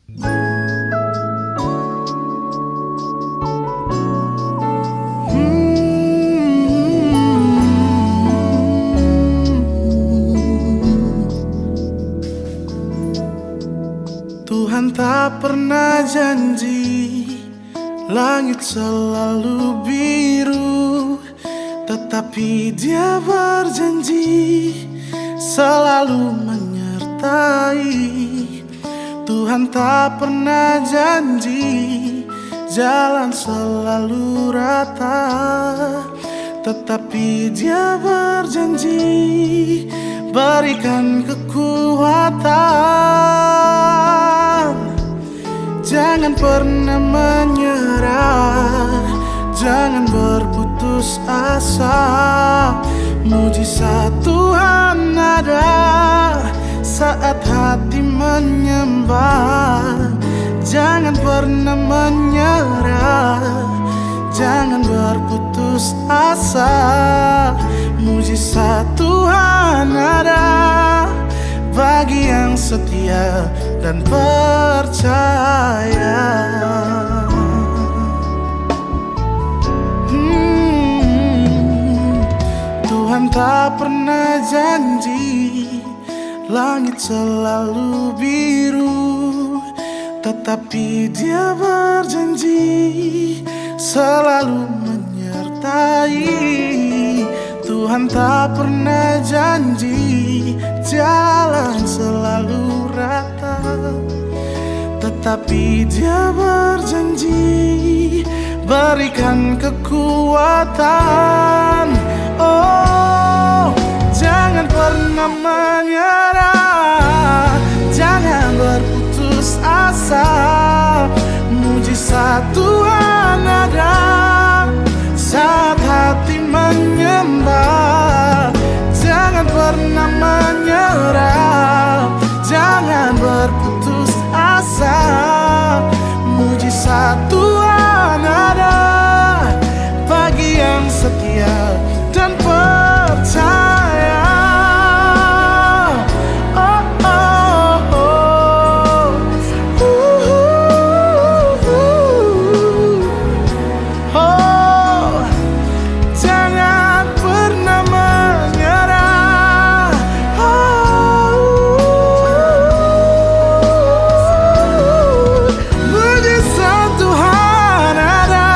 Tuhan tak pernah janji langit selalu biru, tetapi Dia berjanji selalu menyertai. Tuhan tak pernah janji jalan selalu rata, tetapi Dia berjanji berikan kekuatan. Jangan pernah menyerah, jangan berputus asa. Mujizat Tuhan ada saat hati menyembah. Jangan pernah menyerah, jangan berputus asa. Mujizat Tuhan ada bagi yang setia dan percaya. Tuhan tak pernah janji langit selalu biru, tetapi Dia berjanji selalu menyertai. Tuhan tak pernah janji jalan selalu rata, tetapi Dia berjanji berikan kekuatan. Oh, jangan pernah menyerah, jangan berputus asa. Mujizat Tuhan ada saat hati menyembah. Jangan pernah menyerah, jangan berputus asa. Mujizat Tuhan ada bagi yang setia dan percaya. Oh, oh, oh. Oh, jangan pernah menyerah. Mujizat Tuhan ada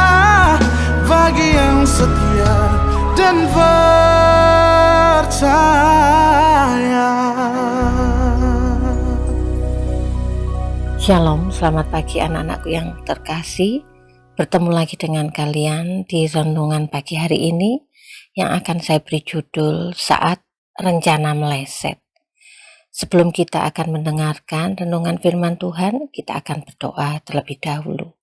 bagi yang setia dan percaya. Shalom, selamat pagi anak-anakku yang terkasih. Bertemu lagi dengan kalian di renungan pagi hari ini yang akan saya beri judul Saat Rencana Meleset. Sebelum kita akan mendengarkan renungan firman Tuhan, kita akan berdoa terlebih dahulu.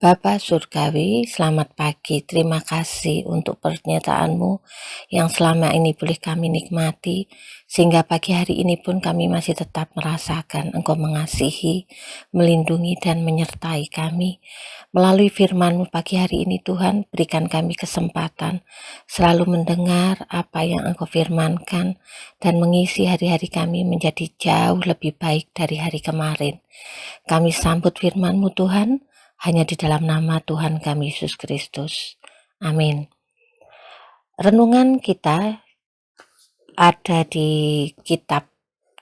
Bapa Surgawi, selamat pagi. Terima kasih untuk pernyataan-Mu yang selama ini boleh kami nikmati, sehingga pagi hari ini pun kami masih tetap merasakan Engkau mengasihi, melindungi dan menyertai kami. Melalui firman-Mu pagi hari ini Tuhan, berikan kami kesempatan selalu mendengar apa yang Engkau firmankan dan mengisi hari-hari kami menjadi jauh lebih baik dari hari kemarin. Kami sambut firman-Mu Tuhan, hanya di dalam nama Tuhan kami Yesus Kristus. Amin. Renungan kita ada di kitab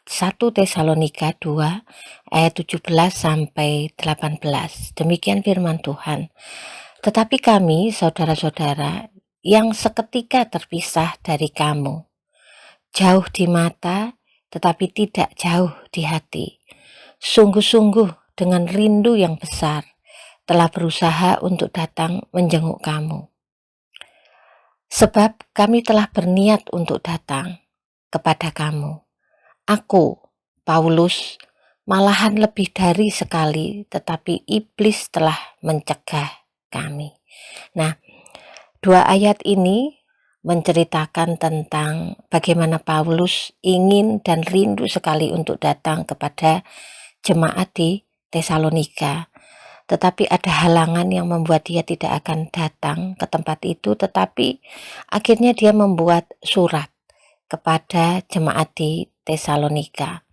1 Tesalonika 2 ayat 17 sampai 18. Demikian firman Tuhan. Tetapi kami, saudara-saudara, yang seketika terpisah dari kamu, jauh di mata tetapi tidak jauh di hati, sungguh-sungguh dengan rindu yang besar, telah berusaha untuk datang menjenguk kamu. Sebab kami telah berniat untuk datang kepada kamu. Aku, Paulus, malahan lebih dari sekali, tetapi iblis telah mencegah kami. Nah, dua ayat ini menceritakan tentang bagaimana Paulus ingin dan rindu sekali untuk datang kepada jemaat di Tesalonika. Tetapi ada halangan yang membuat dia tidak akan datang ke tempat itu, tetapi akhirnya dia membuat surat kepada jemaat di Tesalonika.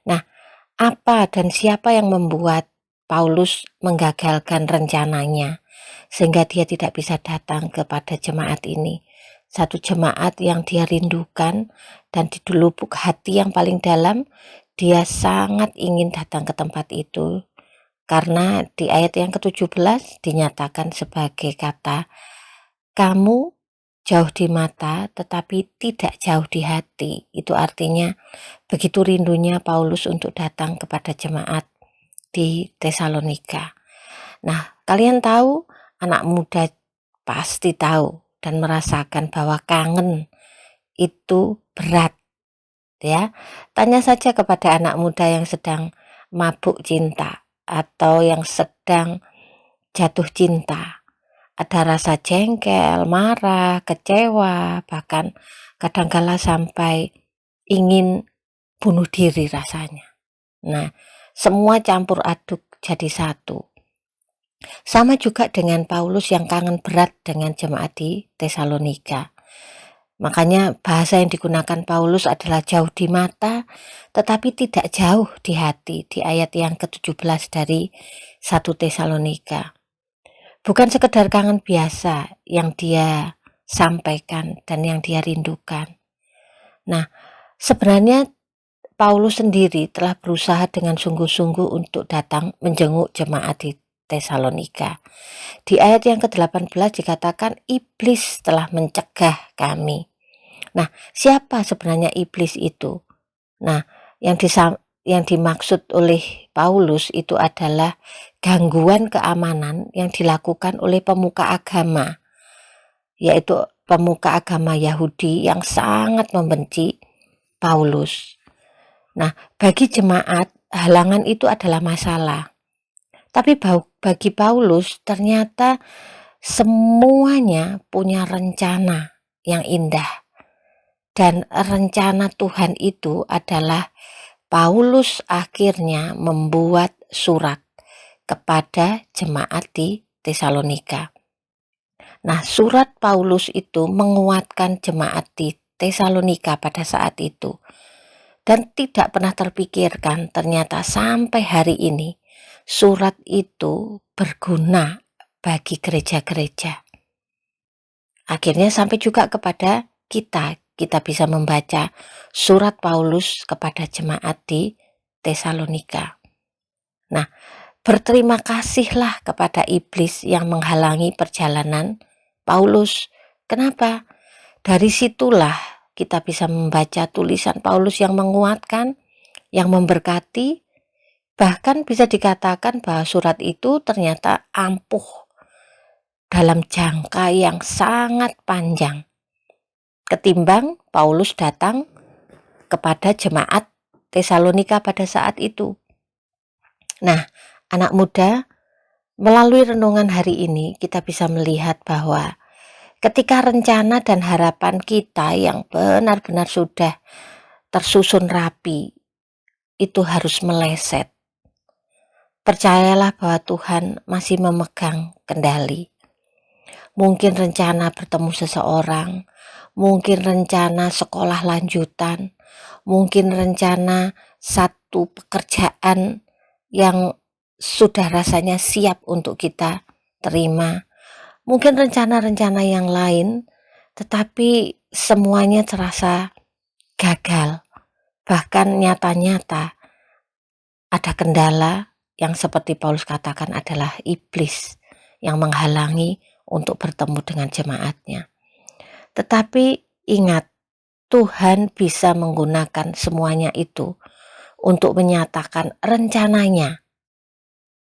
Nah, apa dan siapa yang membuat Paulus menggagalkan rencananya sehingga dia tidak bisa datang kepada jemaat ini. Satu jemaat yang dia rindukan, dan di lubuk hati yang paling dalam dia sangat ingin datang ke tempat itu. Karena di ayat yang ke-17 dinyatakan sebagai kata, kamu jauh di mata tetapi tidak jauh di hati. Itu artinya begitu rindunya Paulus untuk datang kepada jemaat di Tesalonika. Nah, kalian tahu, anak muda pasti tahu dan merasakan bahwa kangen itu berat, ya. Tanya saja kepada anak muda yang sedang mabuk cinta atau yang sedang jatuh cinta. Ada rasa jengkel, marah, kecewa, bahkan kadangkala sampai ingin bunuh diri rasanya. Nah, semua campur aduk jadi satu. Sama juga dengan Paulus yang kangen berat dengan jemaat di Tesalonika. Makanya bahasa yang digunakan Paulus adalah jauh di mata tetapi tidak jauh di hati, di ayat yang ke-17 dari 1 Tesalonika. Bukan sekedar kangen biasa yang dia sampaikan dan yang dia rindukan. Nah, sebenarnya Paulus sendiri telah berusaha dengan sungguh-sungguh untuk datang menjenguk jemaat di Tesalonika. Di ayat yang ke-18 dikatakan iblis telah mencegah kami. Nah, siapa sebenarnya iblis itu? Nah, yang dimaksud oleh Paulus itu adalah gangguan keamanan yang dilakukan oleh pemuka agama, yaitu pemuka agama Yahudi yang sangat membenci Paulus. Nah, bagi jemaat, halangan itu adalah masalah. Tapi bagi Paulus ternyata semuanya punya rencana yang indah. Dan rencana Tuhan itu adalah Paulus akhirnya membuat surat kepada jemaat di Tesalonika. Nah, surat Paulus itu menguatkan jemaat di Tesalonika pada saat itu. Dan tidak pernah terpikirkan ternyata sampai hari ini surat itu berguna bagi gereja-gereja. Akhirnya sampai juga kepada kita bisa membaca surat Paulus kepada jemaat di Tesalonika. Nah, berterima kasihlah kepada iblis yang menghalangi perjalanan Paulus. Kenapa? Dari situlah kita bisa membaca tulisan Paulus yang menguatkan, yang memberkati, bahkan bisa dikatakan bahwa surat itu ternyata ampuh dalam jangka yang sangat panjang ketimbang Paulus datang kepada jemaat Tesalonika pada saat itu. Nah, anak muda, melalui renungan hari ini kita bisa melihat bahwa ketika rencana dan harapan kita yang benar-benar sudah tersusun rapi, itu harus meleset. Percayalah bahwa Tuhan masih memegang kendali. Mungkin rencana bertemu seseorang, mungkin rencana sekolah lanjutan, mungkin rencana satu pekerjaan yang sudah rasanya siap untuk kita terima, mungkin rencana-rencana yang lain, tetapi semuanya terasa gagal. Bahkan nyata-nyata ada kendala yang seperti Paulus katakan adalah iblis yang menghalangi untuk bertemu dengan jemaatnya. Tetapi ingat, Tuhan bisa menggunakan semuanya itu untuk menyatakan rencananya,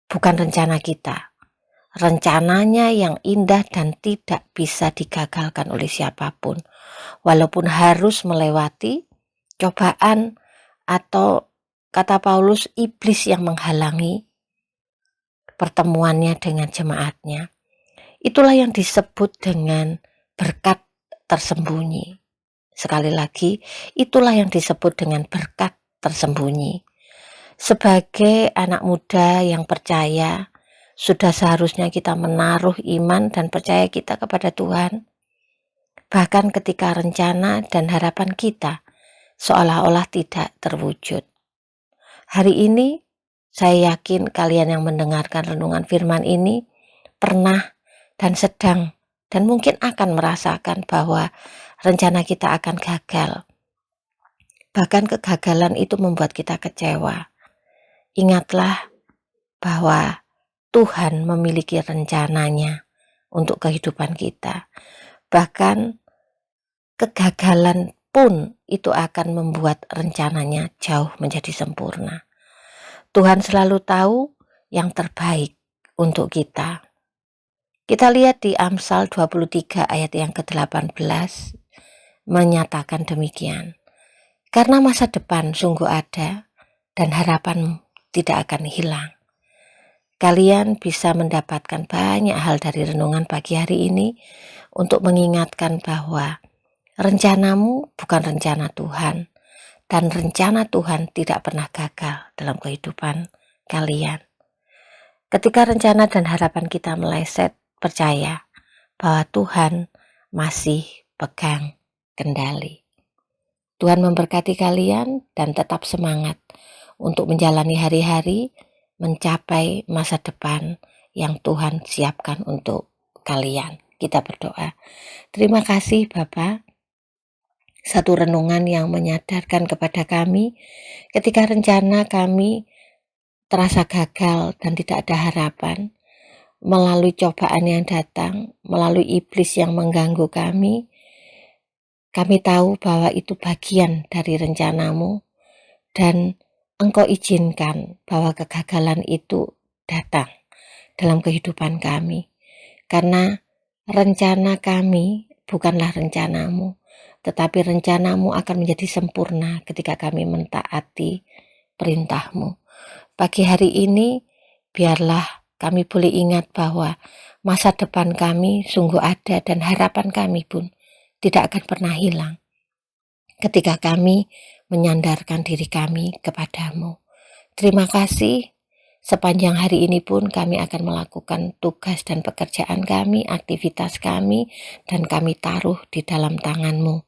bukan rencana kita. Rencananya yang indah dan tidak bisa digagalkan oleh siapapun, walaupun harus melewati cobaan atau kata Paulus iblis yang menghalangi pertemuannya dengan jemaatnya. Itulah yang disebut dengan berkat tersembunyi. Sekali lagi, itulah yang disebut dengan berkat tersembunyi. Sebagai anak muda yang percaya, sudah seharusnya kita menaruh iman dan percaya kita kepada Tuhan. Bahkan ketika rencana dan harapan kita seolah-olah tidak terwujud. Hari ini Saya yakin kalian yang mendengarkan renungan firman ini pernah dan sedang dan mungkin akan merasakan bahwa rencana kita akan gagal. Bahkan kegagalan itu membuat kita kecewa. Ingatlah bahwa Tuhan memiliki rencananya untuk kehidupan kita. Bahkan kegagalan pun itu akan membuat rencananya jauh menjadi sempurna. Tuhan selalu tahu yang terbaik untuk kita. Kita lihat di Amsal 23 ayat yang ke-18 menyatakan demikian. Karena masa depan sungguh ada dan harapan tidak akan hilang. Kalian bisa mendapatkan banyak hal dari renungan pagi hari ini untuk mengingatkan bahwa rencanamu bukan rencana Tuhan dan rencana Tuhan tidak pernah gagal dalam kehidupan kalian. Ketika rencana dan harapan kita meleset, percaya bahwa Tuhan masih pegang kendali. Tuhan memberkati kalian dan tetap semangat untuk menjalani hari-hari, mencapai masa depan yang Tuhan siapkan untuk kalian. Kita berdoa. Terima kasih Bapa. Satu renungan yang menyadarkan kepada kami ketika rencana kami terasa gagal dan tidak ada harapan, melalui cobaan yang datang, melalui iblis yang mengganggu kami tahu bahwa itu bagian dari rencanamu dan Engkau izinkan bahwa kegagalan itu datang dalam kehidupan kami. Karena rencana kami bukanlah rencanamu, tetapi rencanamu akan menjadi sempurna ketika kami mentaati perintahmu. Pagi hari ini, biarlah kami boleh ingat bahwa masa depan kami sungguh ada dan harapan kami pun tidak akan pernah hilang ketika kami menyandarkan diri kami kepadamu. Terima kasih. Sepanjang hari ini pun kami akan melakukan tugas dan pekerjaan kami, aktivitas kami, dan kami taruh di dalam tangan-Mu.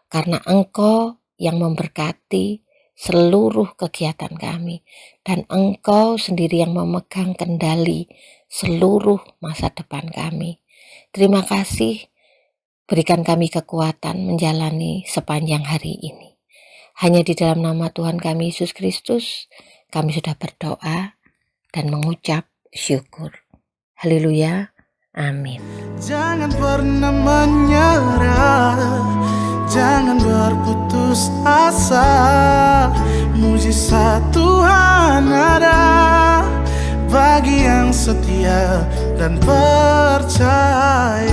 Karena Engkau yang memberkati seluruh kegiatan kami, dan Engkau sendiri yang memegang kendali seluruh masa depan kami. Terima kasih, berikan kami kekuatan menjalani sepanjang hari ini. Hanya di dalam nama Tuhan kami Yesus Kristus, kami sudah berdoa dan mengucap syukur. Haleluya, amin. Jangan pernah menyerah, jangan berputus asa. Mujizat Tuhan ada bagi yang setia dan percaya.